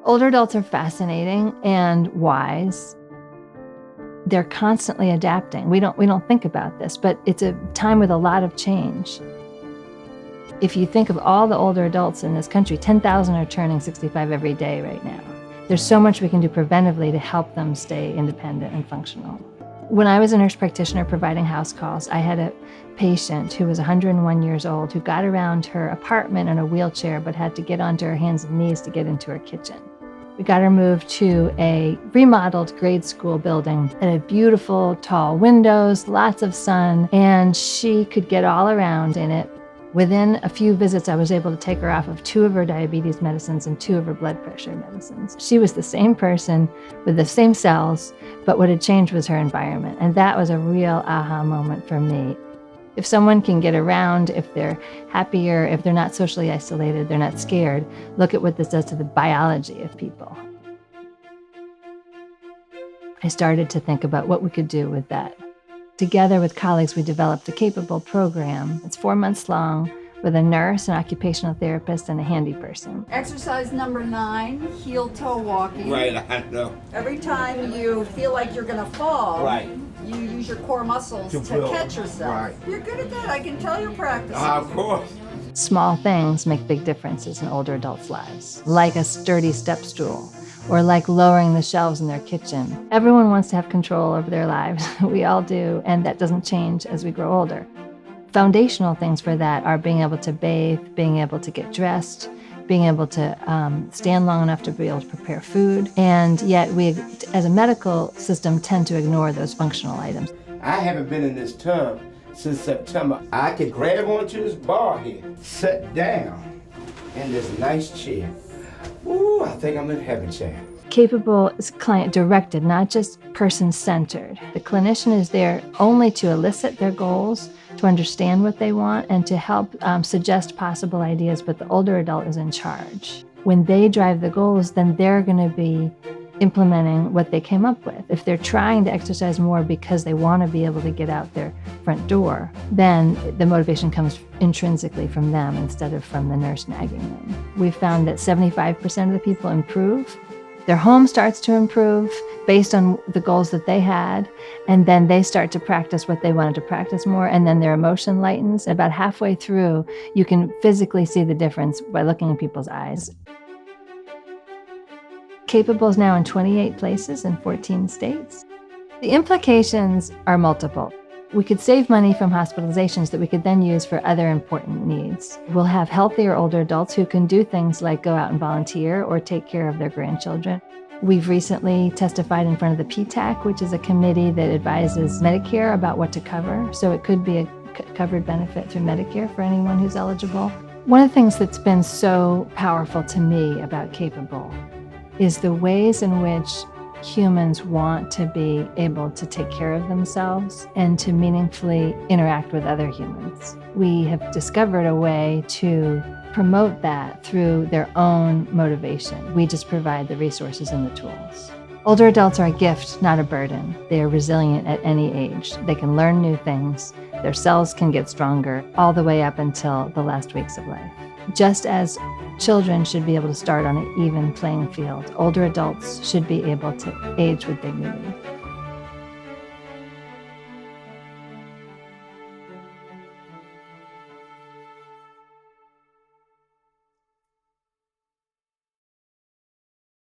Older adults are fascinating and wise. They're constantly adapting. We don't think about this, but it's a time with a lot of change. If you think of all the older adults in this country, 10,000 are turning 65 every day right now. There's so much we can do preventively to help them stay independent and functional. When I was a nurse practitioner providing house calls, I had a patient who was 101 years old who got around her apartment in a wheelchair but had to get onto her hands and knees to get into her kitchen. We got her moved to a remodeled grade school building that had beautiful tall windows, lots of sun, and she could get all around in it. Within a few visits, I was able to take her off of 2 of her diabetes medicines and 2 of her blood pressure medicines. She was the same person with the same cells, but what had changed was her environment. And that was a real aha moment for me. If someone can get around, if they're happier, if they're not socially isolated, they're not scared, look at what this does to the biology of people. I started to think about what we could do with that. Together with colleagues, we developed a Capable program. It's 4 months long with a nurse, an occupational therapist, and a handy person. Exercise number 9, heel-toe walking. Right, I know. Every time you feel like you're going to fall, Right. you use your core muscles to catch yourself. Right. You're good at that. I can tell you're practicing. Of course. Small things make big differences in older adults' lives, like a sturdy step stool, or like lowering the shelves in their kitchen. Everyone wants to have control over their lives. We all do, and that doesn't change as we grow older. Foundational things for that are being able to bathe, being able to get dressed, being able to stand long enough to be able to prepare food, and yet we, as a medical system, tend to ignore those functional items. I haven't been in this tub since September. I could grab onto this bar here, sit down in this nice chair. Ooh, I think I'm in heaven, chair. Capable is client-directed, not just person-centered. The clinician is there only to elicit their goals, to understand what they want, and to help suggest possible ideas, but the older adult is in charge. When they drive the goals, then they're going to be implementing what they came up with. If they're trying to exercise more because they want to be able to get out their front door, then the motivation comes intrinsically from them instead of from the nurse nagging them. We found that 75% of the people improve. Their home starts to improve based on the goals that they had, and then they start to practice what they wanted to practice more, and then their emotion lightens. About halfway through, you can physically see the difference by looking in people's eyes. Capable is now in 28 places in 14 states. The implications are multiple. We could save money from hospitalizations that we could then use for other important needs. We'll have healthier older adults who can do things like go out and volunteer or take care of their grandchildren. We've recently testified in front of the PTAC, which is a committee that advises Medicare about what to cover. So it could be a covered benefit through Medicare for anyone who's eligible. One of the things that's been so powerful to me about Capable is the ways in which humans want to be able to take care of themselves and to meaningfully interact with other humans. We have discovered a way to promote that through their own motivation. We just provide the resources and the tools. Older adults are a gift, not a burden. They are resilient at any age. They can learn new things. Their cells can get stronger all the way up until the last weeks of life. Just as children should be able to start on an even playing field, older adults should be able to age with dignity.